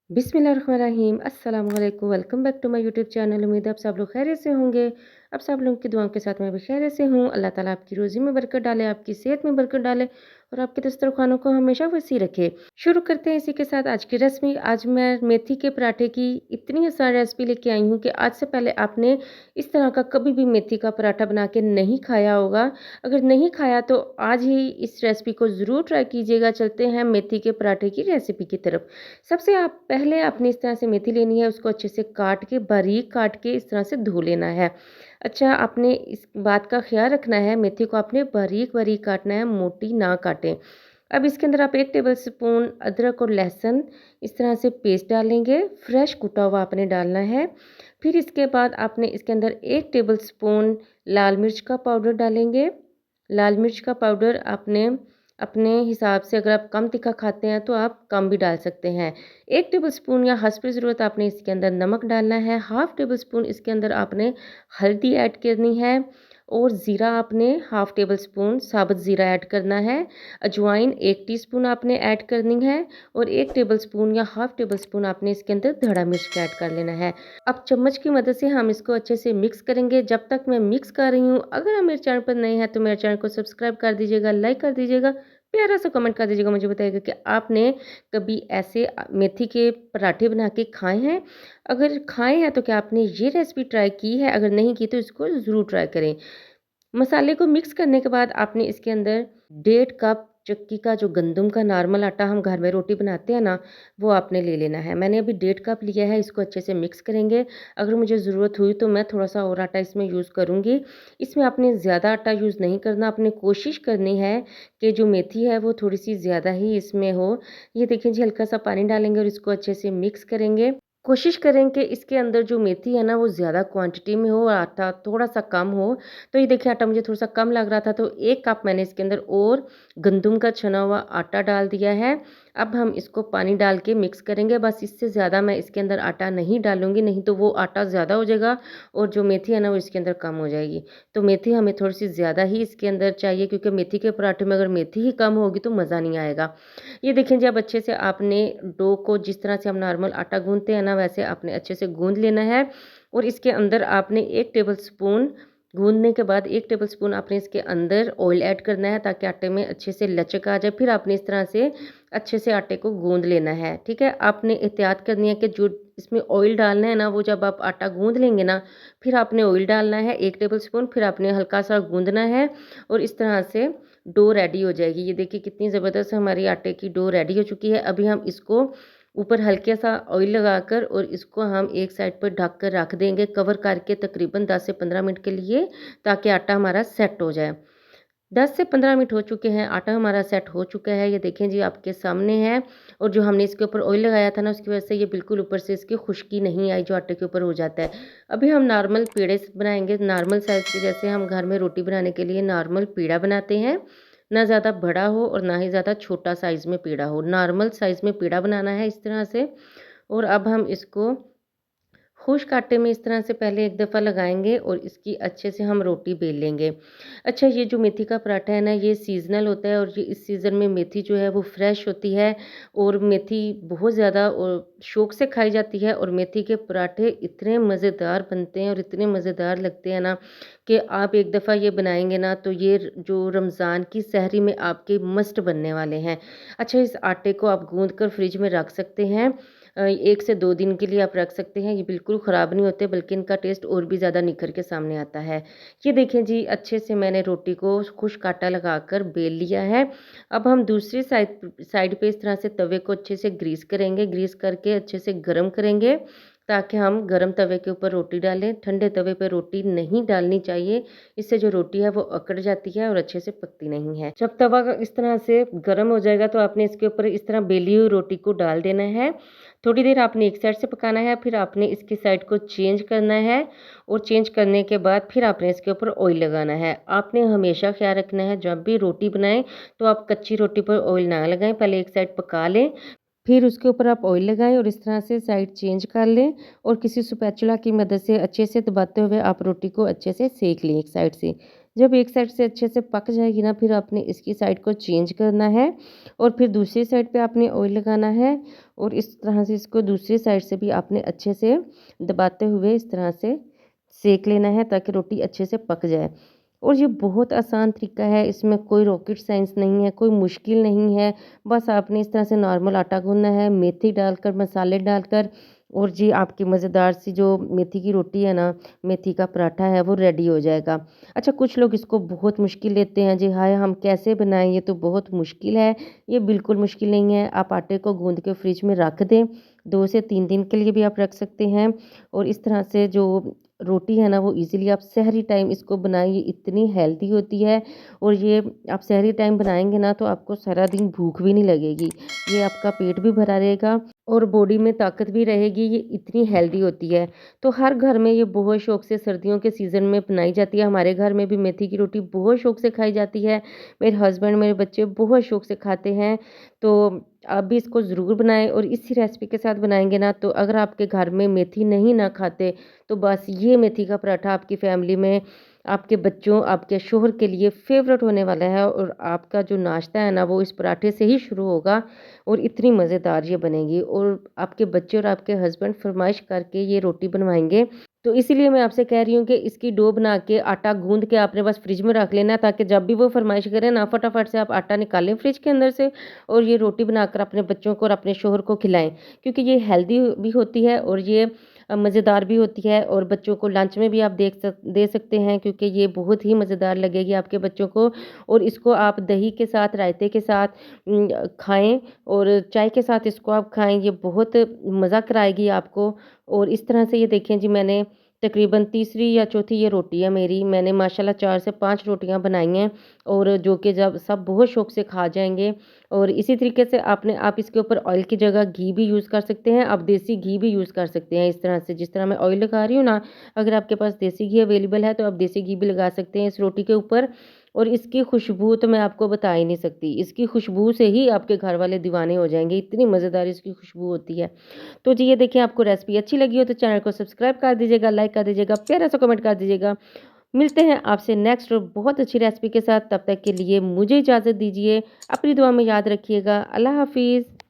बिस्मिल्लाहिर्रहमानिर्रहीम अस्सलाम वालेकुम welcome back to my YouTube channel. उम्मीद है आप सब लोग खैरियत से होंगे। आप सब लोगों की दुआओं के साथ मैं भी खैरियत से हूँ। अल्लाह ताला आपकी रोज़ी में बरकत डाले, आपकी सेहत में बरकत डाले और आपके दस्तरखानों को हमेशा वसी रखे। शुरू करते हैं इसी के साथ आज की रेसिपी। आज मैं मेथी के पराठे की इतनी आसान रेसिपी लेके आई हूँ कि आज से पहले आपने इस तरह का कभी भी मेथी का पराठा बना के नहीं खाया होगा। अगर नहीं खाया तो आज ही इस रेसिपी को ज़रूर ट्राई कीजिएगा। चलते हैं मेथी के पराठे की रेसिपी की तरफ। सबसे आप पहले आपने इस तरह से मेथी लेनी है, उसको अच्छे से काट के बारीक काट के इस तरह से धो लेना है। अच्छा, आपने इस बात का ख़्याल रखना है, मेथी को आपने बारीक-बारीक काटना है, मोटी ना काटें। अब इसके अंदर आप 1 टेबल स्पून अदरक और लहसुन इस तरह से पेस्ट डालेंगे, फ्रेश कूटा हुआ आपने डालना है। फिर इसके बाद आपने इसके अंदर 1 टेबल स्पून लाल मिर्च का पाउडर डालेंगे। लाल मिर्च का पाउडर आपने अपने हिसाब से, अगर आप कम तीखा खाते हैं तो आप कम भी डाल सकते हैं। 1 टेबल स्पून या हस्ब ज़रूरत आपने इसके अंदर नमक डालना है। हाफ़ टेबल स्पून इसके अंदर आपने हल्दी ऐड करनी है और ज़ीरा आपने हाफ़ टेबल स्पून साबुत ज़ीरा ऐड करना है। अजवाइन 1 टीस्पून आपने ऐड करनी है और 1 टेबल स्पून या हाफ़ टेबल स्पून आपने इसके अंदर धड़ा मिर्च का ऐड कर लेना है। अब चम्मच की मदद से हम इसको अच्छे से मिक्स करेंगे। जब तक मैं मिक्स कर रही हूँ, अगर आप मेरे चैनल पर नए हैं तो मेरे चैनल को सब्सक्राइब कर दीजिएगा, लाइक कर दीजिएगा, प्यारा सा कमेंट कर दीजिएगा, मुझे बताइएगा कि आपने कभी ऐसे मेथी के पराठे बना के खाए हैं? अगर खाए हैं तो क्या आपने ये रेसिपी ट्राई की है? अगर नहीं की तो इसको ज़रूर ट्राई करें। मसाले को मिक्स करने के बाद आपने इसके अंदर 1.5 कप चक्की का जो गंदम का नॉर्मल आटा हम घर में रोटी बनाते हैं ना, वो आपने ले लेना है। मैंने अभी 1.5 कप लिया है, इसको अच्छे से मिक्स करेंगे। अगर मुझे ज़रूरत हुई तो मैं थोड़ा-सा और आटा इसमें यूज़ करूँगी। इसमें आपने ज़्यादा आटा यूज़ नहीं करना, आपने कोशिश करनी है कि जो मेथी है वो थोड़ी-सी ज़्यादा ही इसमें हो। ये देखिए जी, हल्का-सा पानी डालेंगे और इसको अच्छे से मिक्स करेंगे। कोशिश करें कि इसके अंदर जो मेथी है ना वो ज़्यादा क्वांटिटी में हो और आटा थोड़ा-सा कम हो। तो ये देखिए, आटा मुझे थोड़ा-सा कम लग रहा था तो 1 कप मैंने इसके अंदर और गंदम का छना हुआ आटा डाल दिया है। अब हम इसको पानी डाल के मिक्स करेंगे, बस इससे ज़्यादा मैं इसके अंदर आटा नहीं डालूँगी, नहीं तो वो आटा ज़्यादा हो जाएगा और जो मेथी है ना वो इसके अंदर कम हो जाएगी। तो मेथी हमें थोड़ी-सी ज़्यादा ही इसके अंदर चाहिए, क्योंकि मेथी के पराठे में अगर मेथी ही कम होगी तो मज़ा नहीं आएगा। ये देखें जी, अब अच्छे से आपने डो को, जिस तरह से हम नॉर्मल आटा गूँथते हैं ना, वैसे आपने अच्छे से गूँथ लेना है और इसके अंदर आपने 1 टेबल स्पून, गूँथने के बाद 1 टेबल स्पून आपने इसके अंदर ऑयल ऐड करना है ताकि आटे में अच्छे से लचक आ जाए। फिर आपने इस तरह से अच्छे से आटे को गूँथ लेना है, ठीक है? आपने एहतियात करनी है कि जो इसमें ऑयल डालना है ना, वो जब आप आटा गूँथ लेंगे ना, फिर आपने ऑयल डालना है 1 टेबल स्पून, फिर आपने हल्का-सा गूँथना है और इस तरह से डो रेडी हो जाएगी। ये देखिए कितनी ज़बरदस्त हमारी आटे की डो रेडी हो चुकी है। अभी हम इसको ऊपर हल्का सा ऑयल लगाकर और इसको हम एक साइड पर ढक कर रख देंगे, कवर करके तकरीबन 10 से 15 मिनट के लिए, ताकि आटा हमारा सेट हो जाए। 10 से 15 मिनट हो चुके हैं, आटा हमारा सेट हो चुका है। ये देखें जी, आपके सामने है और जो हमने इसके ऊपर ऑयल लगाया था ना, उसकी वजह से ये बिल्कुल ऊपर से इसकी खुश्की नहीं आई जो आटे के ऊपर हो जाता है। अभी हम नॉर्मल पेड़े बनाएँगे, नॉर्मल साइज़ के, जैसे हम घर में रोटी बनाने के लिए नॉर्मल पेड़ा बनाते हैं। ना ज़्यादा बड़ा हो और ना ही ज़्यादा छोटा साइज़ में पेड़ा हो, नॉर्मल साइज़ में पेड़ा बनाना है इस तरह से। और अब हम इसको खुश्क आटे में इस तरह से पहले एक दफ़ा लगाएँगे और इसकी अच्छे से हम रोटी बेल लेंगे। अच्छा, ये जो मेथी का पराठा है ना, ये सीज़नल होता है और ये इस सीज़न में मेथी जो है वो फ्रेश होती है और मेथी बहुत ज़्यादा शौक से खाई जाती है और मेथी के पराठे इतने मज़ेदार बनते हैं और इतने मज़ेदार लगते हैं ना, कि आप एक दफ़ा ये बनाएँगे ना तो ये जो रमज़ान की सहरी में आपके मस्ट बनने वाले हैं। अच्छा, इस आटे को आप गूँथ कर फ्रिज में रख सकते हैं। 1 से 2 दिन के लिए आप रख सकते हैं। ये बिल्कुल ख़राब नहीं होते, बल्कि इनका टेस्ट और भी ज़्यादा निखर के सामने आता है। ये देखें जी, अच्छे से मैंने रोटी को खुश्क आटा लगाकर बेल लिया है। अब हम दूसरी साइड साइड पे इस तरह से तवे को अच्छे से ग्रीस करेंगे। ग्रीस करके अच्छे से गरम करेंगे ताकि हम गरम तवे के ऊपर रोटी डालें। ठंडे तवे पे रोटी नहीं डालनी चाहिए, इससे जो रोटी है वो अकड़ जाती है और अच्छे से पकती नहीं है। जब तवा इस तरह से गरम हो जाएगा तो आपने इसके ऊपर इस तरह बेली हुई रोटी को डाल देना है। थोड़ी देर आपने एक साइड से पकाना है, फिर आपने इसकी साइड को चेंज करना है और चेंज करने के बाद फिर आपने इसके ऊपर ऑयल लगाना है। आपने हमेशा ख़्याल रखना है, जब भी रोटी बनाएँ तो आप कच्ची रोटी पर ऑयल ना लगाएँ, पहले एक साइड पका लें, फिर उसके ऊपर आप ऑयल लगाएँ और इस तरह से साइड चेंज कर लें और किसी स्पैचुला की मदद से अच्छे से दबाते हुए आप रोटी को अच्छे से सेक लें एक साइड से। जब एक साइड से अच्छे से पक जाएगी ना, फिर आपने इसकी साइड को चेंज करना है और फिर दूसरी साइड पे आपने ऑयल लगाना है और इस तरह से इसको दूसरी साइड से भी आपने अच्छे से दबाते हुए इस तरह से सेक लेना है ताकि रोटी अच्छे से पक जाए। और ये बहुत आसान तरीका है, इसमें कोई रॉकेट साइंस नहीं है, कोई मुश्किल नहीं है। बस आपने इस तरह से नॉर्मल आटा गूँथना है, मेथी डालकर, मसाले डालकर और जी आपकी मज़ेदार सी जो मेथी की रोटी है ना, मेथी का पराठा है, वो रेडी हो जाएगा। अच्छा, कुछ लोग इसको बहुत मुश्किल लेते हैं जी, हाय हम कैसे बनाएँ, ये तो बहुत मुश्किल है। ये बिल्कुल मुश्किल नहीं है, आप आटे को गूँथ के फ्रिज में रख दें, 2 से 3 दिन के लिए भी आप रख सकते हैं और इस तरह से जो रोटी है ना, वो ईज़िली आप सहरी टाइम इसको बनाएँ, ये इतनी हेल्दी होती है और ये आप सहरी टाइम बनाएँगे ना, तो आपको सारा दिन भूख भी नहीं लगेगी। ये आपका पेट भी भरा रहेगा और बॉडी में ताकत भी रहेगी, ये इतनी हेल्दी होती है। तो हर घर में ये बहुत शौक से सर्दियों के सीज़न में बनाई जाती है। हमारे घर में भी मेथी की रोटी बहुत शौक से खाई जाती है। मेरे हस्बैंड, मेरे बच्चे बहुत शौक से खाते हैं। तो आप भी इसको ज़रूर बनाएँ और इसी रेसिपी के साथ बनाएँगे ना, तो अगर आपके घर में मेथी नहीं ना खाते, तो बस ये मेथी का पराठा आपकी फैमिली में, आपके बच्चों, आपके शौहर के लिए फ़ेवरेट होने वाला है और आपका जो नाश्ता है ना, वो इस पराठे से ही शुरू होगा और इतनी मज़ेदार ये बनेगी और आपके बच्चे और आपके हस्बैंड फ़रमाइश करके ये रोटी बनवाएँगे। तो इसीलिए मैं आपसे कह रही हूँ कि इसकी डो बना के, आटा गूँथ के आपने बस फ्रिज में रख लेना है ताकि जब भी वो फ़रमाइश करें ना, फटाफट से आप आटा निकालें फ्रिज के अंदर से और ये रोटी बनाकर अपने बच्चों को और अपने शौहर को खिलाएँ। क्योंकि ये हेल्दी भी होती है और ये मज़ेदार भी होती है और बच्चों को लंच में भी आप दे सकते हैं क्योंकि ये बहुत ही मज़ेदार लगेगी आपके बच्चों को और इसको आप दही के साथ, रायते के साथ खाएँ और चाय के साथ इसको आप खाएँ, ये बहुत मज़ा कराएगी आपको। और इस तरह से ये देखें जी, मैंने तकरीबन तीसरी या चौथी ये रोटी है मेरी, मैंने माशाल्लाह 4 से 5 रोटियाँ बनाई हैं और जो कि जब सब बहुत शौक से खा जाएँगे। और इसी तरीके से आप इसके ऊपर ऑयल की जगह घी भी यूज़ कर सकते हैं, आप देसी घी भी यूज़ कर सकते हैं इस तरह से, जिस तरह मैं ऑयल लगा रही हूँ ना, अगर आपके पास देसी घी अवेलेबल है तो आप देसी घी भी लगा सकते हैं इस रोटी के ऊपर। और इसकी खुशबू तो मैं आपको बता ही नहीं सकती, इसकी खुशबू से ही आपके घर वाले दीवाने हो जाएँगे, इतनी मज़ेदार इसकी खुशबू होती है। तो जी ये देखिए, आपको रेसिपी अच्छी लगी हो तो चैनल को सब्सक्राइब कर दीजिएगा, लाइक कर दीजिएगा, प्यारा सा कमेंट कर दीजिएगा। मिलते हैं आपसे नेक्स्ट और बहुत अच्छी रेसिपी के साथ, तब तक के लिए मुझे इजाज़त दीजिए। अपनी दुआ में याद रखिएगा। अल्लाह हाफ़िज़।